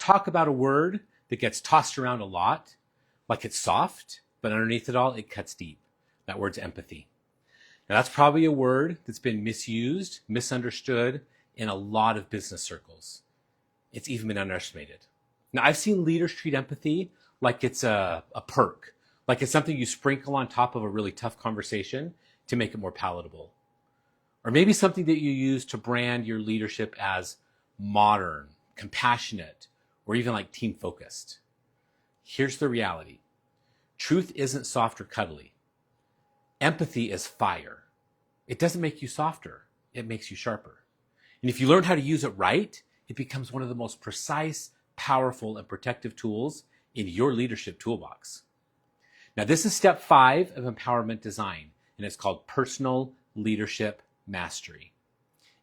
talk about a word that gets tossed around a lot, like it's soft, but underneath it all, it cuts deep. That word's empathy. Now, that's probably a word that's been misused, misunderstood in a lot of business circles. It's even been underestimated. Now, I've seen leaders treat empathy like it's a perk, like it's something you sprinkle on top of a really tough conversation to make it more palatable. Or maybe something that you use to brand your leadership as modern, compassionate, or even like team focused. Here's the reality. Truth isn't soft or cuddly. Empathy is fire. It doesn't make you softer. It makes you sharper. And if you learn how to use it right, it becomes one of the most precise, powerful, and protective tools in your leadership toolbox. Now, this is step 5 of empowerment design, and it's called personal leadership mastery.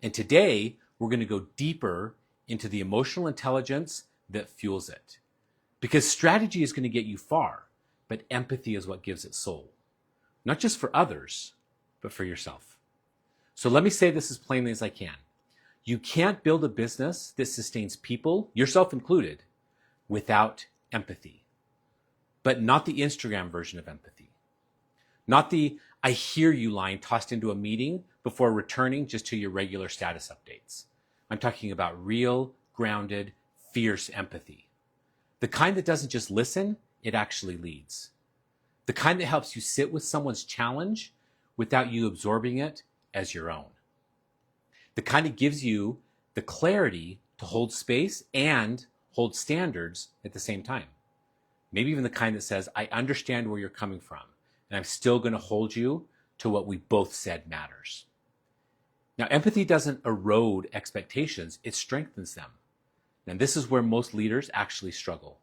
And today, we're going to go deeper into the emotional intelligence that fuels it. Because strategy is going to get you far, but empathy is what gives it soul. Not just for others, but for yourself. So let me say this as plainly as I can. You can't build a business that sustains people, yourself included, without empathy. But not the Instagram version of empathy. Not the I hear you line tossed into a meeting before returning just to your regular status updates. I'm talking about real, grounded, fierce empathy. The kind that doesn't just listen, it actually leads. The kind that helps you sit with someone's challenge without you absorbing it as your own. The kind that gives you the clarity to hold space and hold standards at the same time. Maybe even the kind that says, I understand where you're coming from, and I'm still going to hold you to what we both said matters. Now, empathy doesn't erode expectations, it strengthens them. And this is where most leaders actually struggle.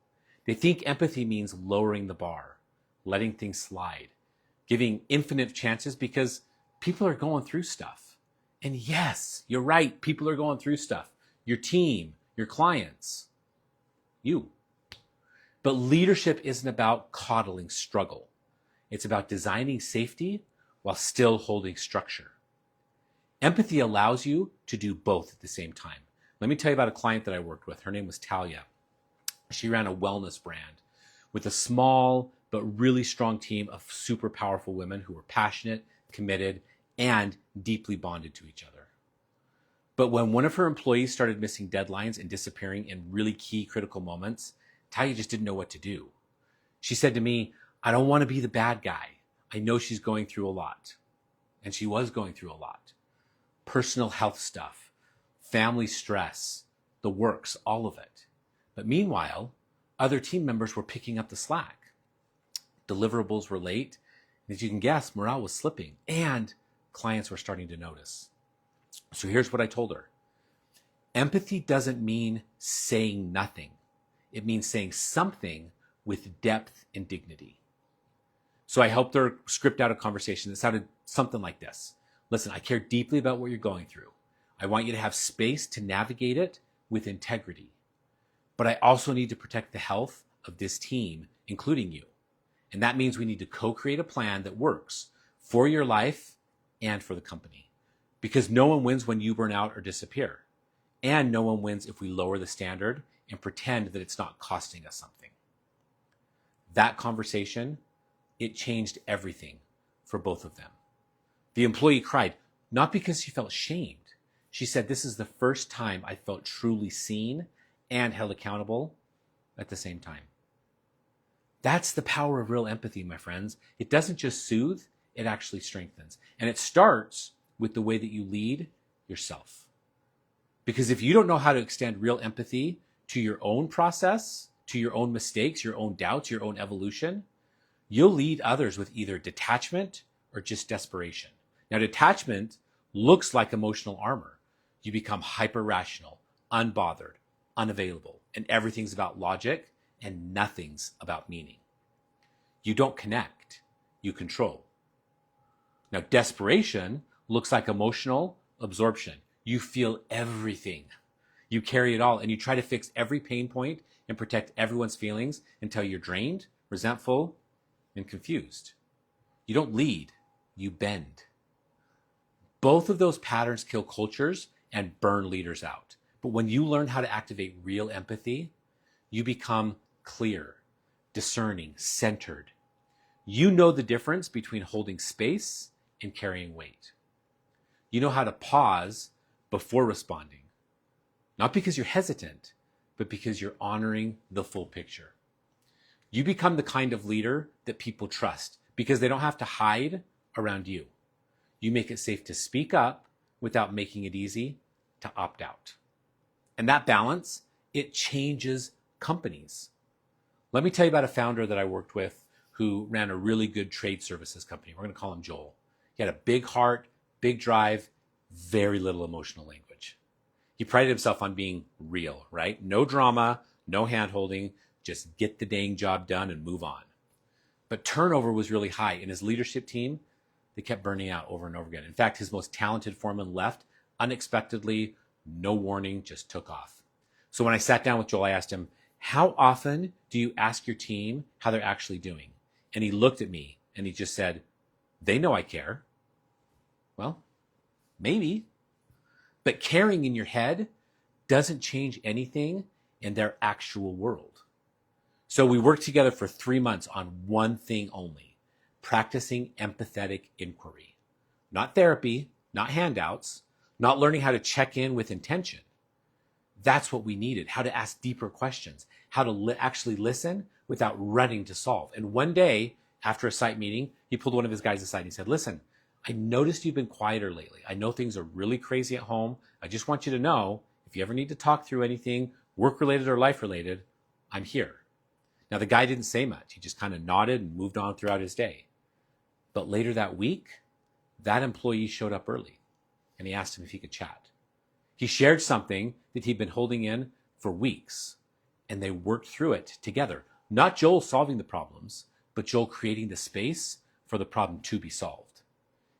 They think empathy means lowering the bar, letting things slide, giving infinite chances because people are going through stuff. And yes, you're right, people are going through stuff. Your team, your clients, you. But leadership isn't about coddling struggle. It's about designing safety while still holding structure. Empathy allows you to do both at the same time. Let me tell you about a client that I worked with. Her name was Talia. She ran a wellness brand with a small but really strong team of super powerful women who were passionate, committed, and deeply bonded to each other. But when one of her employees started missing deadlines and disappearing in really key critical moments, Talia just didn't know what to do. She said to me, I don't want to be the bad guy. I know she's going through a lot. And she was going through a lot. Personal health stuff, family stress, the works, all of it. But meanwhile, other team members were picking up the slack. Deliverables were late. And as you can guess, morale was slipping. And clients were starting to notice. So here's what I told her. Empathy doesn't mean saying nothing. It means saying something with depth and dignity. So I helped her script out a conversation that sounded something like this. Listen, I care deeply about what you're going through. I want you to have space to navigate it with integrity. But I also need to protect the health of this team, including you. And that means we need to co-create a plan that works for your life and for the company. Because no one wins when you burn out or disappear. And no one wins if we lower the standard and pretend that it's not costing us something. That conversation, it changed everything for both of them. The employee cried, not because she felt shamed. She said, this is the first time I felt truly seen and held accountable at the same time. That's the power of real empathy, my friends. It doesn't just soothe, it actually strengthens. And it starts with the way that you lead yourself. Because if you don't know how to extend real empathy to your own process, to your own mistakes, your own doubts, your own evolution, you'll lead others with either detachment or just desperation. Now, detachment looks like emotional armor. You become hyper-rational, unbothered, unavailable, and everything's about logic and nothing's about meaning. You don't connect, you control. Now, desperation looks like emotional absorption. You feel everything. You carry it all, and you try to fix every pain point and protect everyone's feelings until you're drained, resentful, and confused. You don't lead, you bend. Both of those patterns kill cultures and burn leaders out. But when you learn how to activate real empathy, You become clear, discerning, centered. You know the difference between holding space and carrying weight. You know how to pause before responding, not because you're hesitant, but because you're honoring the full picture. You become the kind of leader that people trust because they don't have to hide around you. You make it safe to speak up without making it easy to opt out. And that balance, it changes companies. Let me tell you about a founder that I worked with who ran a really good trade services company. We're going to call him Joel. He had a big heart, big drive, very little emotional language. He prided himself on being real, right? No drama, no hand-holding, just get the dang job done and move on. But turnover was really high, and his leadership team, they kept burning out over and over again. In fact, his most talented foreman left unexpectedly, no warning, just took off. So when I sat down with Joel, I asked him, how often do you ask your team how they're actually doing? And he looked at me and he just said, they know I care. Well, maybe. But caring in your head doesn't change anything in their actual world. So we worked together for 3 months on one thing only, practicing empathetic inquiry. Not therapy, not handouts, not learning how to check in with intention. That's what we needed, how to ask deeper questions, how to actually listen without running to solve. And one day, after a site meeting, he pulled one of his guys aside and he said, listen, I noticed you've been quieter lately. I know things are really crazy at home. I just want you to know, if you ever need to talk through anything, work-related or life-related, I'm here. Now, the guy didn't say much. He just kind of nodded and moved on throughout his day. But later that week, that employee showed up early and he asked him if he could chat. He shared something that he'd been holding in for weeks, and they worked through it together. Not Joel solving the problems, but Joel creating the space for the problem to be solved.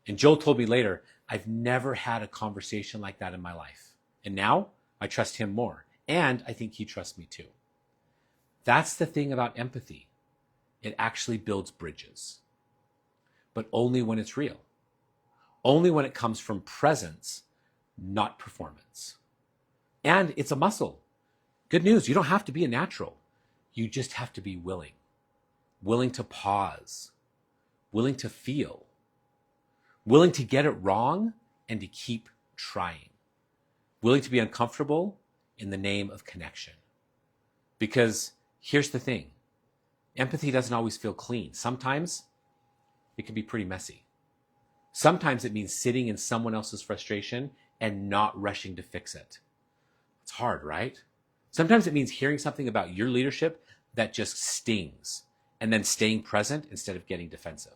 And Joel told me later, I've never had a conversation like that in my life. And now I trust him more. And I think he trusts me too. That's the thing about empathy. It actually builds bridges. But only when it's real. Only when it comes from presence, not performance. And it's a muscle. Good news, you don't have to be a natural. You just have to be willing. Willing to pause. Willing to feel. Willing to get it wrong and to keep trying. Willing to be uncomfortable in the name of connection. Because here's the thing. Empathy doesn't always feel clean. Sometimes it can be pretty messy. Sometimes it means sitting in someone else's frustration and not rushing to fix it. It's hard, right? Sometimes it means hearing something about your leadership that just stings and then staying present instead of getting defensive.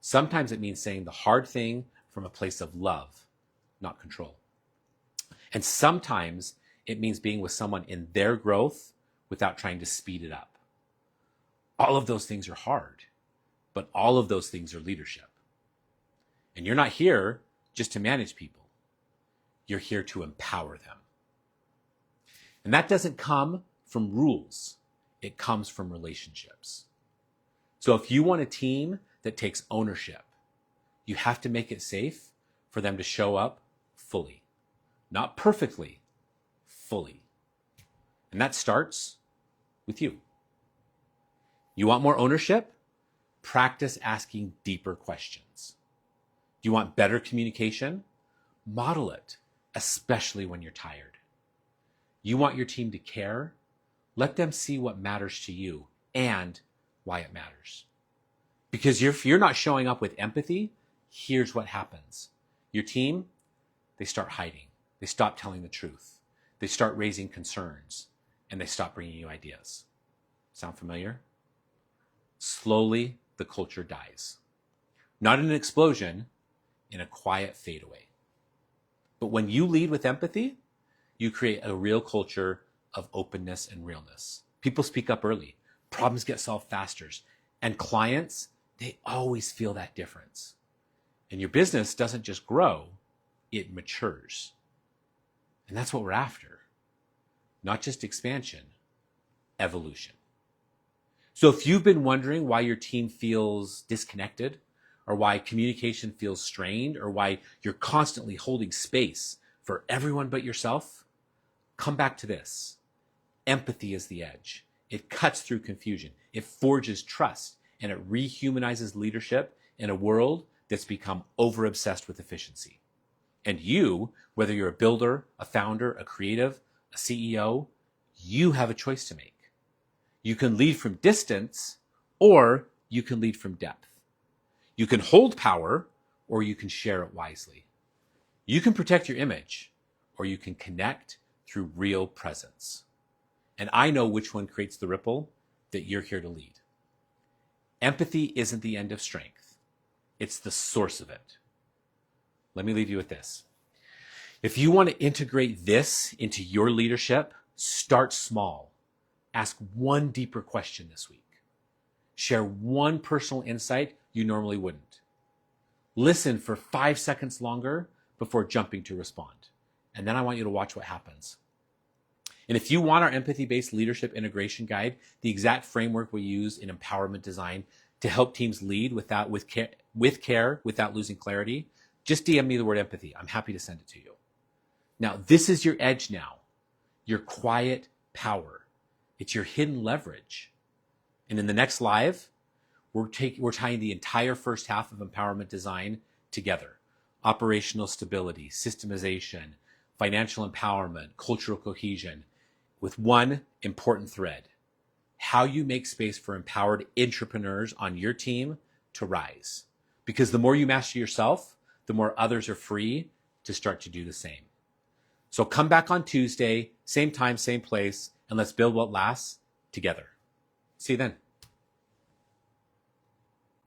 Sometimes it means saying the hard thing from a place of love, not control. And sometimes it means being with someone in their growth without trying to speed it up. All of those things are hard, but all of those things are leadership. And you're not here just to manage people. You're here to empower them. And that doesn't come from rules. It comes from relationships. So if you want a team that takes ownership, you have to make it safe for them to show up fully. Not perfectly, fully. And that starts with you. You want more ownership? Practice asking deeper questions. Do you want better communication? Model it, especially when you're tired. You want your team to care? Let them see what matters to you and why it matters. Because if you're not showing up with empathy, here's what happens. Your team, they start hiding. They stop telling the truth. They start raising concerns, and they stop bringing you ideas. Sound familiar? Slowly, the culture dies. Not in an explosion, in a quiet fade away. But when you lead with empathy, you create a real culture of openness and realness. People speak up early. Problems get solved faster. And clients, they always feel that difference. And your business doesn't just grow, it matures. And that's what we're after. Not just expansion, evolution. So if you've been wondering why your team feels disconnected, or why communication feels strained, or why you're constantly holding space for everyone but yourself, come back to this. Empathy is the edge. It cuts through confusion. It forges trust, and it rehumanizes leadership in a world that's become over-obsessed with efficiency. And you, whether you're a builder, a founder, a creative, a CEO, you have a choice to make. You can lead from distance, or you can lead from depth. You can hold power, or you can share it wisely. You can protect your image, or you can connect through real presence. And I know which one creates the ripple that you're here to lead. Empathy isn't the end of strength. It's the source of it. Let me leave you with this. If you want to integrate this into your leadership, start small. Ask one deeper question this week. Share one personal insight you normally wouldn't. Listen for 5 seconds longer before jumping to respond. And then I want you to watch what happens. And if you want our empathy-based leadership integration guide, the exact framework we use in empowerment design to help teams lead with care, without losing clarity, just DM me the word empathy. I'm happy to send it to you. Now, this is your edge now, your quiet power. It's your hidden leverage. And in the next live, we're tying the entire first half of empowerment design together. Operational stability, systemization, financial empowerment, cultural cohesion, with one important thread: how you make space for empowered entrepreneurs on your team to rise. Because the more you master yourself, the more others are free to start to do the same. So come back on Tuesday, same time, same place, and let's build what lasts together. See you then.